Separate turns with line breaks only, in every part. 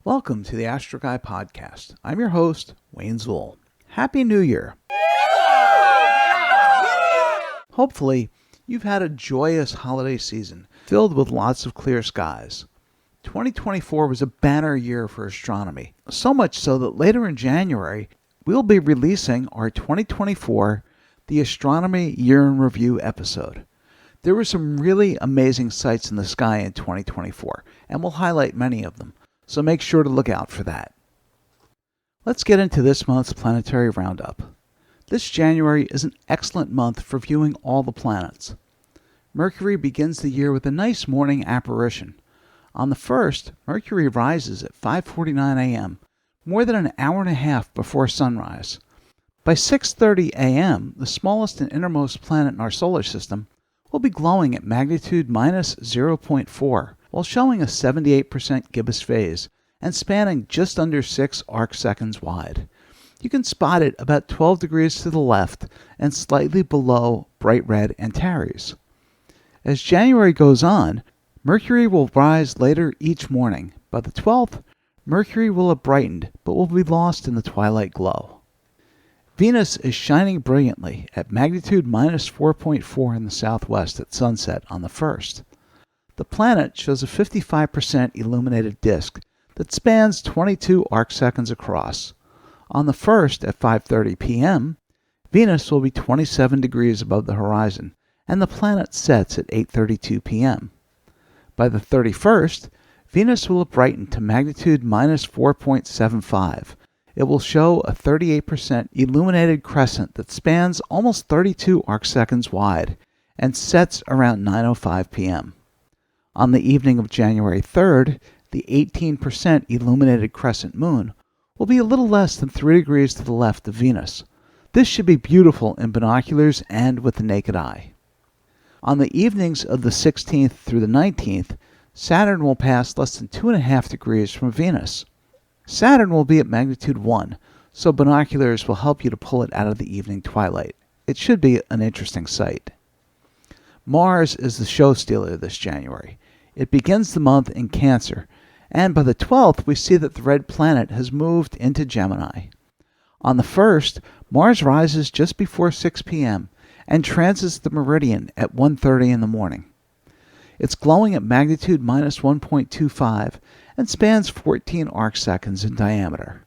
Welcome to the Astro Guy Podcast. I'm your host, Wayne Zool. Happy New Year! Hopefully, you've had a joyous holiday season filled with lots of clear skies. 2024 was a banner year for astronomy, so much so that later in January, we'll be releasing our 2024 The Astronomy Year in Review episode. There were some really amazing sights in the sky in 2024, and we'll highlight many of them. So make sure to look out for that. Let's get into this month's Planetary Roundup. This January is an excellent month for viewing all the planets. Mercury begins the year with a nice morning apparition. On the 1st, Mercury rises at 5:49 a.m., more than an hour and a half before sunrise. By 6:30 a.m., the smallest and innermost planet in our solar system will be glowing at magnitude minus 0.4. while showing a 78% gibbous phase and spanning just under 6 arcseconds wide. You can spot it about 12 degrees to the left and slightly below bright red Antares. As January goes on, Mercury will rise later each morning. By the 12th, Mercury will have brightened but will be lost in the twilight glow. Venus is shining brilliantly at magnitude minus 4.4 in the southwest at sunset on the 1st. The planet shows a 55% illuminated disk that spans 22 arcseconds across. On the 1st at 5:30 p.m., Venus will be 27 degrees above the horizon, and the planet sets at 8:32 p.m. By the 31st, Venus will have brightened to magnitude minus 4.75. It will show a 38% illuminated crescent that spans almost 32 arcseconds wide and sets around 9:05 p.m. On the evening of January 3rd, the 18% illuminated crescent moon will be a little less than 3 degrees to the left of Venus. This should be beautiful in binoculars and with the naked eye. On the evenings of the 16th through the 19th, Saturn will pass less than 2.5 degrees from Venus. Saturn will be at magnitude 1, so binoculars will help you to pull it out of the evening twilight. It should be an interesting sight. Mars is the show stealer this January. It begins the month in Cancer, and by the 12th we see that the red planet has moved into Gemini. On the 1st, Mars rises just before 6 p.m. and transits the meridian at 1:30 in the morning. It's glowing at magnitude minus 1.25 and spans 14 arcseconds in diameter.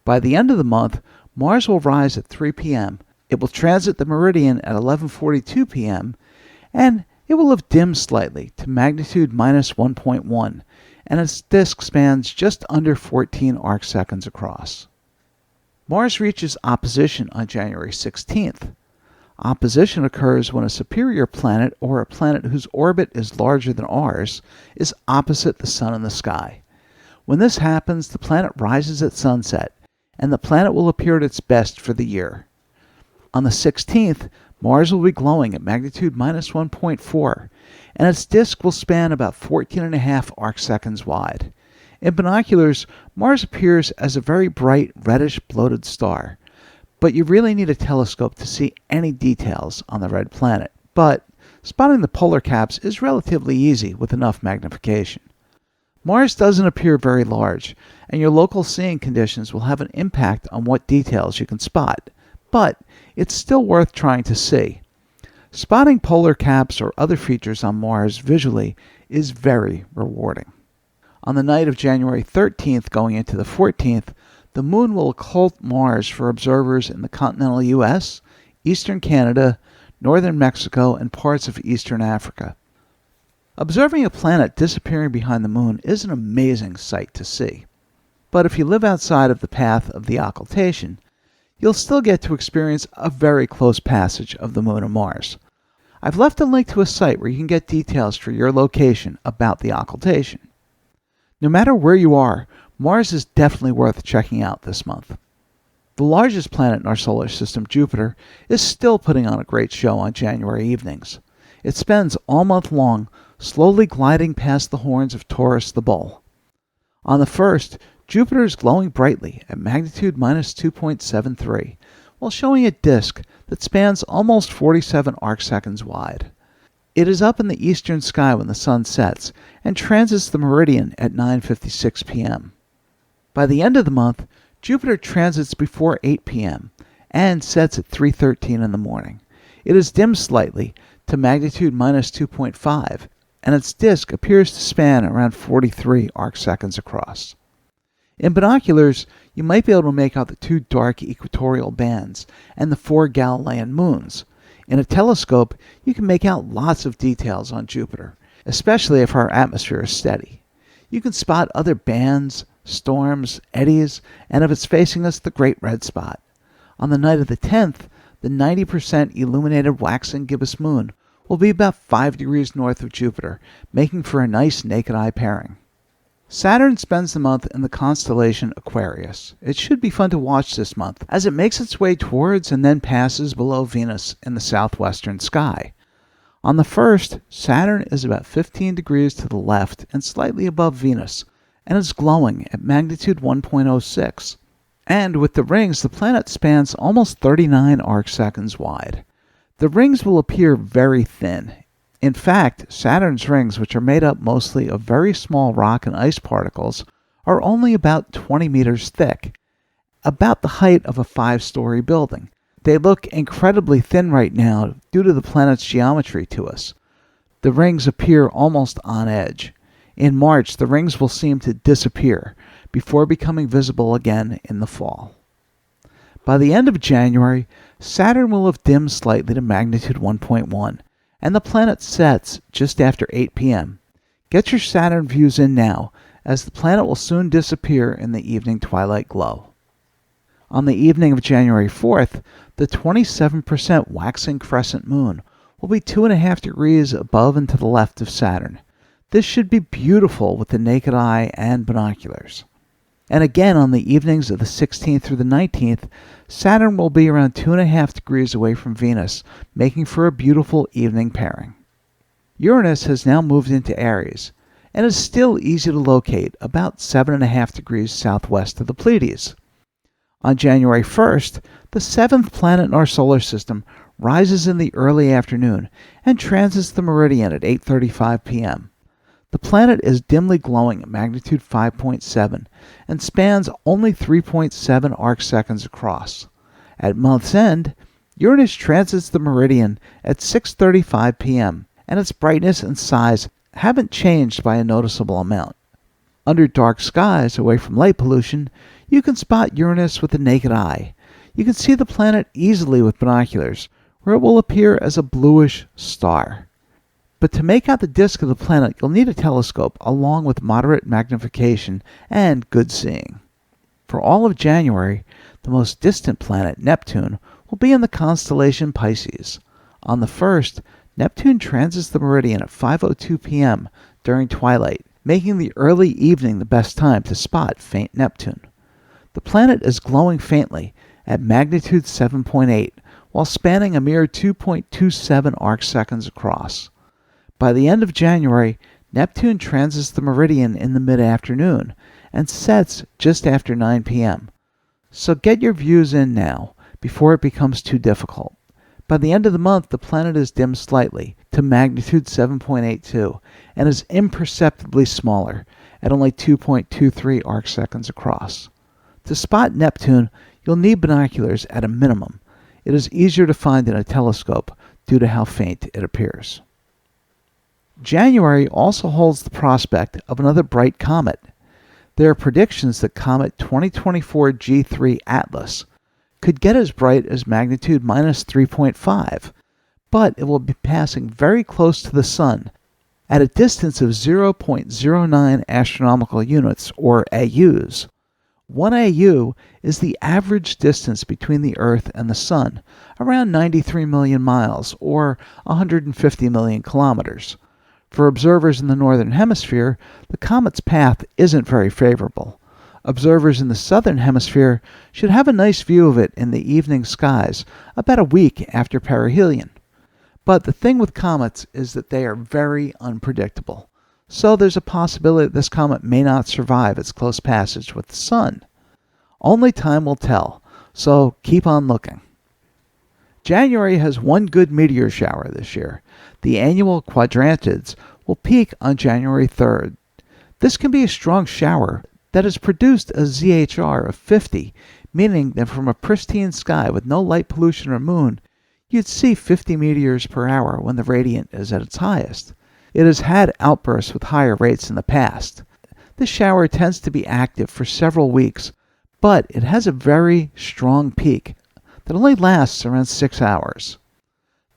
By the end of the month, Mars will rise at 3 p.m. It will transit the meridian at 11:42 p.m. and it will have dimmed slightly to magnitude minus 1.1, and its disk spans just under 14 arcseconds across. Mars reaches opposition on January 16th. Opposition occurs when a superior planet, or a planet whose orbit is larger than ours, is opposite the Sun in the sky. When this happens, the planet rises at sunset, and the planet will appear at its best for the year. On the 16th, Mars will be glowing at magnitude minus 1.4, and its disk will span about 14.5 arcseconds wide. In binoculars, Mars appears as a very bright reddish bloated star, but you really need a telescope to see any details on the red planet. But spotting the polar caps is relatively easy with enough magnification. Mars doesn't appear very large, and your local seeing conditions will have an impact on what details you can spot, but it's still worth trying to see. Spotting polar caps or other features on Mars visually is very rewarding. On the night of January 13th going into the 14th, the moon will occult Mars for observers in the continental U.S., eastern Canada, northern Mexico, and parts of eastern Africa. Observing a planet disappearing behind the moon is an amazing sight to see. But if you live outside of the path of the occultation, you'll still get to experience a very close passage of the moon and Mars. I've left a link to a site where you can get details for your location about the occultation. No matter where you are, Mars is definitely worth checking out this month. The largest planet in our solar system, Jupiter, is still putting on a great show on January evenings. It spends all month long slowly gliding past the horns of Taurus the Bull. On the 1st, Jupiter is glowing brightly at magnitude minus 2.73, while showing a disk that spans almost 47 arcseconds wide. It is up in the eastern sky when the sun sets and transits the meridian at 9:56 p.m. By the end of the month, Jupiter transits before 8 p.m. and sets at 3:13 in the morning. It is dimmed slightly to magnitude minus 2.5, and its disk appears to span around 43 arcseconds across. In binoculars, you might be able to make out the two dark equatorial bands and the four Galilean moons. In a telescope, you can make out lots of details on Jupiter, especially if our atmosphere is steady. You can spot other bands, storms, eddies, and if it's facing us, the Great Red Spot. On the night of the 10th, the 90% illuminated waxing gibbous moon will be about 5 degrees north of Jupiter, making for a nice naked eye pairing. Saturn spends the month in the constellation Aquarius. It should be fun to watch this month, as it makes its way towards and then passes below Venus in the southwestern sky. On the 1st, Saturn is about 15 degrees to the left and slightly above Venus, and is glowing at magnitude 1.06. And with the rings, the planet spans almost 39 arcseconds wide. The rings will appear very thin. In fact, Saturn's rings, which are made up mostly of very small rock and ice particles, are only about 20 meters thick, about the height of a 5-story building. They look incredibly thin right now due to the planet's geometry to us. The rings appear almost on edge. In March, the rings will seem to disappear before becoming visible again in the fall. By the end of January, Saturn will have dimmed slightly to magnitude 1.1, and the planet sets just after 8 p.m. Get your Saturn views in now, as the planet will soon disappear in the evening twilight glow. On the evening of January 4th, the 27% waxing crescent moon will be 2.5 degrees above and to the left of Saturn. This should be beautiful with the naked eye and binoculars. And again on the evenings of the 16th through the 19th, Saturn will be around 2.5 degrees away from Venus, making for a beautiful evening pairing. Uranus has now moved into Aries, and is still easy to locate, about 7.5 degrees southwest of the Pleiades. On January 1st, the 7th planet in our solar system rises in the early afternoon and transits the meridian at 8:35 p.m. The planet is dimly glowing at magnitude 5.7 and spans only 3.7 arcseconds across. At month's end, Uranus transits the meridian at 6:35 p.m., and its brightness and size haven't changed by a noticeable amount. Under dark skies, away from light pollution, you can spot Uranus with the naked eye. You can see the planet easily with binoculars, where it will appear as a bluish star. But to make out the disk of the planet, you'll need a telescope along with moderate magnification and good seeing. For all of January, the most distant planet, Neptune, will be in the constellation Pisces. On the 1st, Neptune transits the meridian at 5:02 p.m. during twilight, making the early evening the best time to spot faint Neptune. The planet is glowing faintly at magnitude 7.8, while spanning a mere 2.27 arcseconds across. By the end of January, Neptune transits the meridian in the mid-afternoon and sets just after 9 p.m. So get your views in now, before it becomes too difficult. By the end of the month, the planet is dimmed slightly to magnitude 7.82 and is imperceptibly smaller at only 2.23 arcseconds across. To spot Neptune, you'll need binoculars at a minimum. It is easier to find in a telescope due to how faint it appears. January also holds the prospect of another bright comet. There are predictions that Comet 2024 G3 Atlas could get as bright as magnitude minus 3.5, but it will be passing very close to the Sun at a distance of 0.09 astronomical units, or AUs. 1 AU is the average distance between the Earth and the Sun, around 93 million miles, or 150 million kilometers. For observers in the northern hemisphere, the comet's path isn't very favorable. Observers in the southern hemisphere should have a nice view of it in the evening skies about a week after perihelion. But the thing with comets is that they are very unpredictable, so there's a possibility that this comet may not survive its close passage with the Sun. Only time will tell, so keep on looking. January has one good meteor shower this year. The annual quadrantids will peak on January 3rd. This can be a strong shower that has produced a ZHR of 50, meaning that from a pristine sky with no light pollution or moon, you'd see 50 meteors per hour when the radiant is at its highest. It has had outbursts with higher rates in the past. This shower tends to be active for several weeks, but it has a very strong peak that only lasts around 6 hours.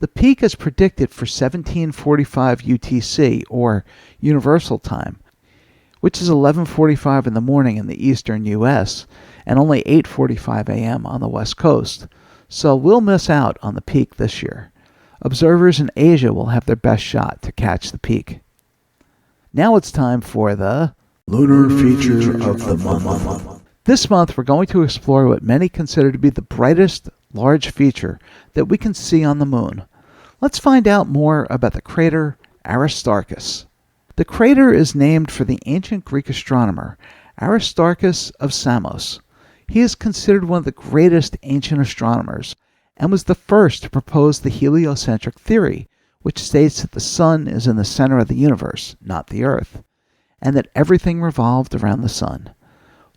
The peak is predicted for 1745 UTC, or Universal Time, which is 11:45 in the morning in the eastern U.S. and only 8:45 a.m. on the West Coast, so we'll miss out on the peak this year. Observers in Asia will have their best shot to catch the peak. Now it's time for the
Lunar Feature of the Month.
This month we're going to explore what many consider to be the brightest large feature that we can see on the moon. Let's find out more about the crater Aristarchus. The crater is named for the ancient Greek astronomer Aristarchus of Samos. He is considered one of the greatest ancient astronomers and was the first to propose the heliocentric theory, which states that the sun is in the center of the universe, not the earth, and that everything revolved around the sun.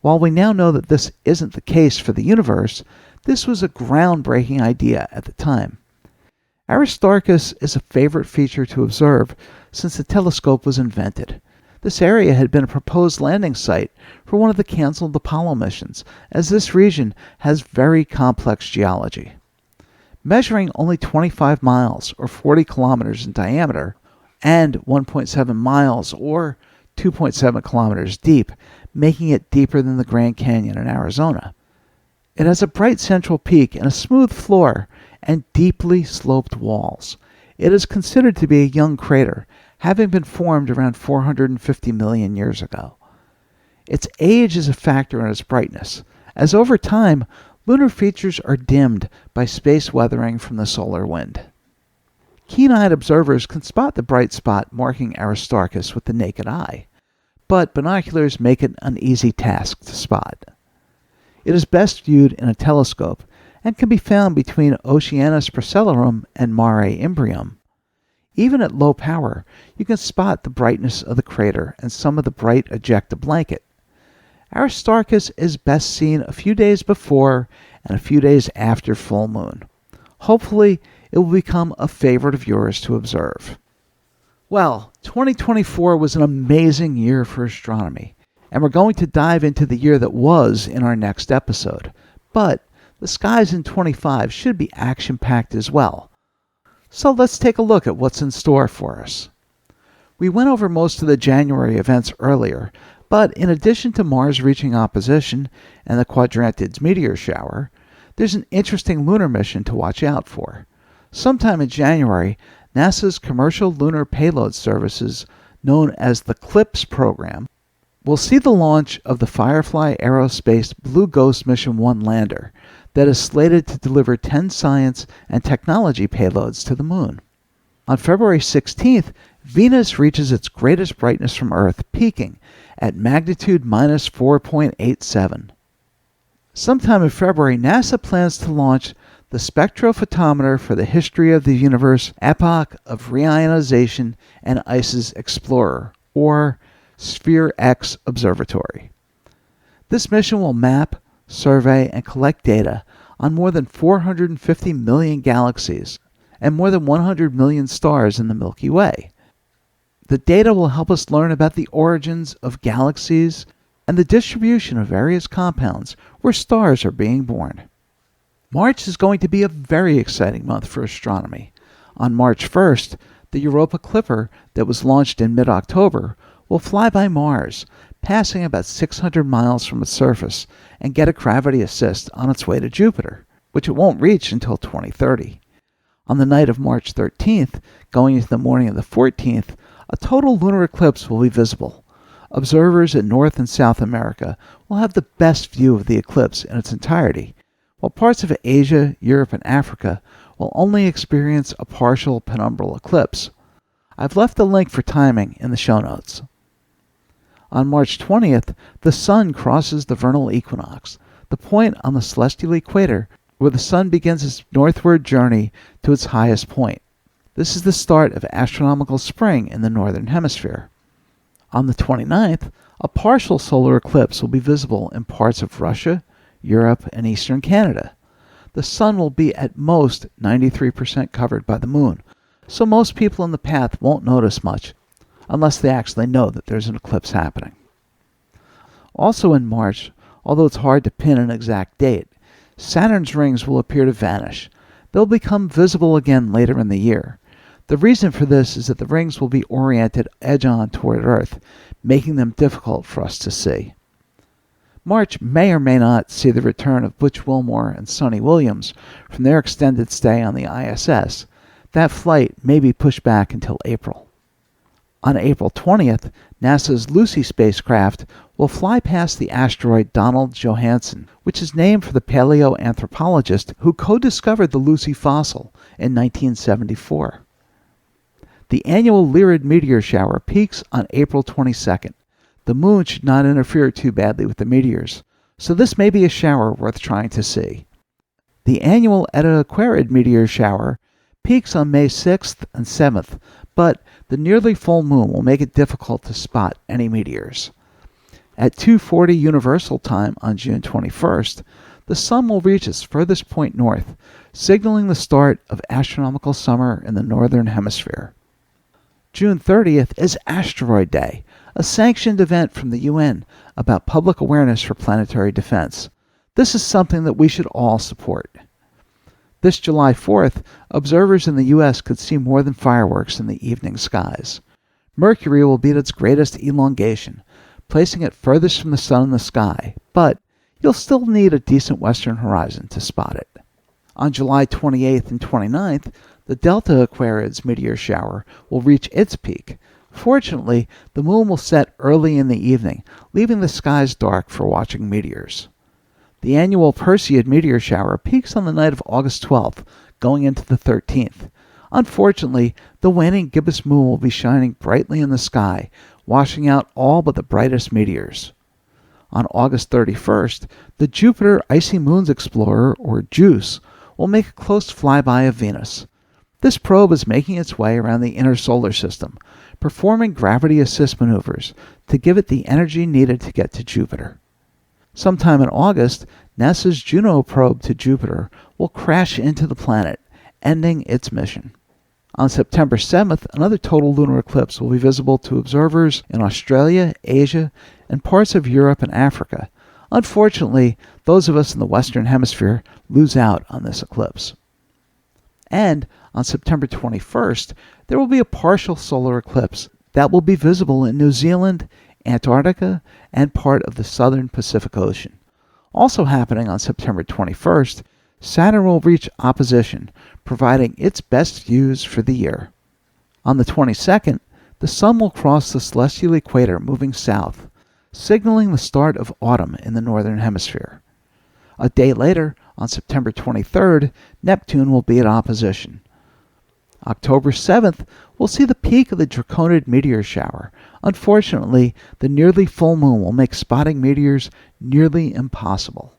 While we now know that this isn't the case for the universe, this was a groundbreaking idea at the time. Aristarchus is a favorite feature to observe since the telescope was invented. This area had been a proposed landing site for one of the canceled Apollo missions, as this region has very complex geology. Measuring only 25 miles, or 40 kilometers in diameter, and 1.7 miles, or 2.7 kilometers deep, making it deeper than the Grand Canyon in Arizona. It has a bright central peak and a smooth floor and deeply sloped walls. It is considered to be a young crater, having been formed around 450 million years ago. Its age is a factor in its brightness, as over time, lunar features are dimmed by space weathering from the solar wind. Keen-eyed observers can spot the bright spot marking Aristarchus with the naked eye, but binoculars make it an easy task to spot. It is best viewed in a telescope and can be found between Oceanus Procellarum and Mare Imbrium. Even at low power, you can spot the brightness of the crater and some of the bright ejecta blanket. Aristarchus is best seen a few days before and a few days after full moon. Hopefully, it will become a favorite of yours to observe. Well, 2024 was an amazing year for astronomy, and we're going to dive into the year that was in our next episode. But the skies in 25 should be action-packed as well. So let's take a look at what's in store for us. We went over most of the January events earlier, but in addition to Mars reaching opposition and the Quadrantids meteor shower, there's an interesting lunar mission to watch out for. Sometime in January, NASA's Commercial Lunar Payload Services, known as the CLPS program, will see the launch of the Firefly Aerospace Blue Ghost Mission 1 lander that is slated to deliver 10 science and technology payloads to the moon. On February 16th, Venus reaches its greatest brightness from Earth, peaking at magnitude minus 4.87. Sometime in February, NASA plans to launch the spectrophotometer for the History of the Universe Epoch of Reionization and ICE's Explorer, or Sphere-X Observatory. This mission will map, survey, and collect data on more than 450 million galaxies and more than 100 million stars in the Milky Way. The data will help us learn about the origins of galaxies and the distribution of various compounds where stars are being born. March is going to be a very exciting month for astronomy. On March 1st, the Europa Clipper that was launched in mid-October will fly by Mars, passing about 600 miles from its surface, and get a gravity assist on its way to Jupiter, which it won't reach until 2030. On the night of March 13th, going into the morning of the 14th, a total lunar eclipse will be visible. Observers in North and South America will have the best view of the eclipse in its entirety, while parts of Asia, Europe, and Africa will only experience a partial penumbral eclipse. I've left a link for timing in the show notes. On March 20th, the Sun crosses the vernal equinox, the point on the celestial equator where the Sun begins its northward journey to its highest point. This is the start of astronomical spring in the northern hemisphere. On the 29th, A partial solar eclipse will be visible in parts of Russia, Europe, and eastern Canada. The sun will be at most 93% covered by the moon, so most people in the path won't notice much, unless they actually know that there's an eclipse happening. Also in March, although it's hard to pin an exact date, Saturn's rings will appear to vanish. They'll become visible again later in the year. The reason for this is that the rings will be oriented edge-on toward Earth, making them difficult for us to see. March may or may not see the return of Butch Wilmore and Sonny Williams from their extended stay on the ISS. That flight may be pushed back until April. On April 20th, NASA's Lucy spacecraft will fly past the asteroid Donald Johanson, which is named for the paleoanthropologist who co-discovered the Lucy fossil in 1974. The annual Lyrid meteor shower peaks on April 22nd. The moon should not interfere too badly with the meteors, so this may be a shower worth trying to see. The annual Eta Aquarid meteor shower peaks on May 6th and 7th, but the nearly full moon will make it difficult to spot any meteors. At 2:40 Universal Time on June 21st, the sun will reach its furthest point north, signaling the start of astronomical summer in the northern hemisphere. June 30th is Asteroid Day, a sanctioned event from the UN about public awareness for planetary defense. This is something that we should all support. This July 4th, observers in the U.S. could see more than fireworks in the evening skies. Mercury will be at its greatest elongation, placing it furthest from the sun in the sky, but you'll still need a decent western horizon to spot it. On July 28th and 29th, the Delta Aquarids meteor shower will reach its peak. Fortunately, the moon will set early in the evening, leaving the skies dark for watching meteors. The annual Perseid meteor shower peaks on the night of August 12th, going into the 13th. Unfortunately, the waning gibbous moon will be shining brightly in the sky, washing out all but the brightest meteors. On August 31st, the Jupiter Icy Moons Explorer, or JUICE, will make a close flyby of Venus. This probe is making its way around the inner solar system, performing gravity assist maneuvers to give it the energy needed to get to Jupiter. Sometime in August, NASA's Juno probe to Jupiter will crash into the planet, ending its mission. On September 7th, another total lunar eclipse will be visible to observers in Australia, Asia, and parts of Europe and Africa. Unfortunately, those of us in the Western Hemisphere lose out on this eclipse. And on September 21st, there will be a partial solar eclipse that will be visible in New Zealand, Antarctica, and part of the southern Pacific Ocean. Also happening on September 21st, Saturn will reach opposition, providing its best views for the year. On the 22nd, the sun will cross the celestial equator moving south, signaling the start of autumn in the northern hemisphere. A day later, on September 23rd, Neptune will be at opposition. October 7th, we'll see the peak of the Draconid meteor shower. Unfortunately, the nearly full moon will make spotting meteors nearly impossible.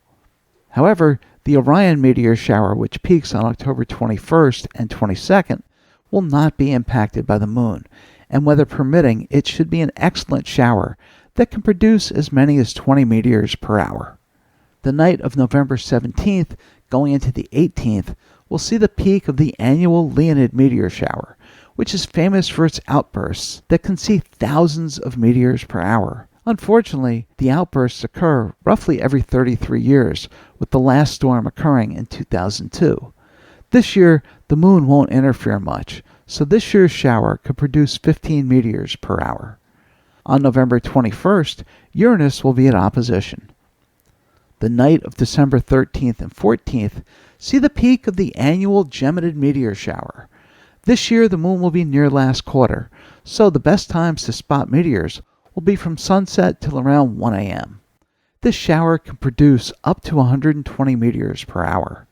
However, the Orion meteor shower, which peaks on October 21st and 22nd, will not be impacted by the moon, and weather permitting, it should be an excellent shower that can produce as many as 20 meteors per hour. The night of November 17th, going into the 18th, we'll see the peak of the annual Leonid meteor shower, which is famous for its outbursts that can see thousands of meteors per hour. Unfortunately, the outbursts occur roughly every 33 years, with the last storm occurring in 2002. This year, the moon won't interfere much, so this year's shower could produce 15 meteors per hour. On November 21st, Uranus will be at opposition. The night of December 13th and 14th, see the peak of the annual Geminid meteor shower. This year the moon will be near last quarter, so the best times to spot meteors will be from sunset till around 1 a.m. This shower can produce up to 120 meteors per hour.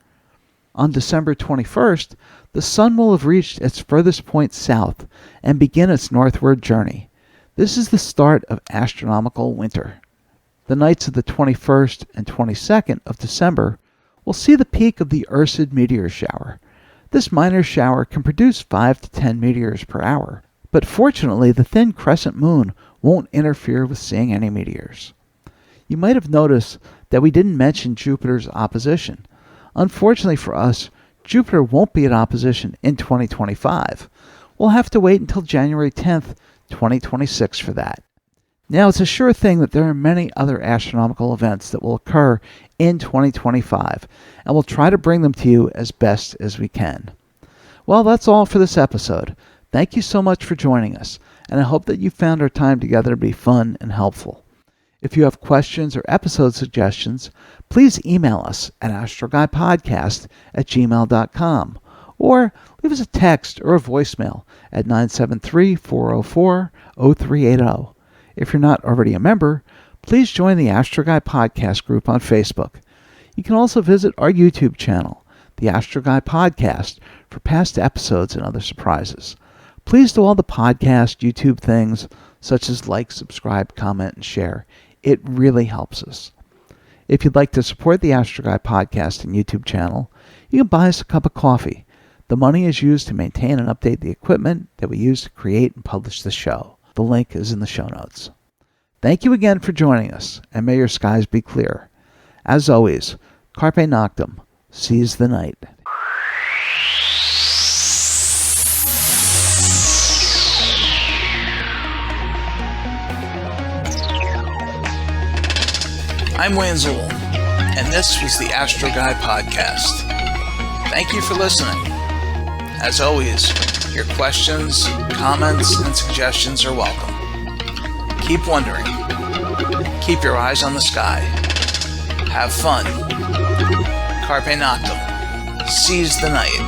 On December 21st, the sun will have reached its furthest point south and begin its northward journey. This is the start of astronomical winter. The nights of the 21st and 22nd of December will see the peak of the Ursid meteor shower. This minor shower can produce 5 to 10 meteors per hour, but fortunately the thin crescent moon won't interfere with seeing any meteors. You might have noticed that we didn't mention Jupiter's opposition. Unfortunately for us, Jupiter won't be at opposition in 2025. We'll have to wait until January 10th, 2026 for that. Now, it's a sure thing that there are many other astronomical events that will occur in 2025, and we'll try to bring them to you as best as we can. Well, that's all for this episode. Thank you so much for joining us, and I hope that you found our time together to be fun and helpful. If you have questions or episode suggestions, please email us at astroguypodcast@gmail.com or leave us a text or a voicemail at 973-404-0380. If you're not already a member, please join the Astro Guy Podcast group on Facebook. You can also visit our YouTube channel, the Astro Guy Podcast, for past episodes and other surprises. Please do all the podcast YouTube things, such as like, subscribe, comment, and share. It really helps us. If you'd like to support the Astro Guy Podcast and YouTube channel, you can buy us a cup of coffee. The money is used to maintain and update the equipment that we use to create and publish the show. The link is in the show notes. Thank you again for joining us, and may your skies be clear. As always, Carpe Noctem, seize the night. I'm Wayne Zool, and this was the Astro Guy Podcast. Thank you for listening. As always, your questions, comments, and suggestions are welcome. Keep wondering. Keep your eyes on the sky. Have fun. Carpe Noctem. Seize the night.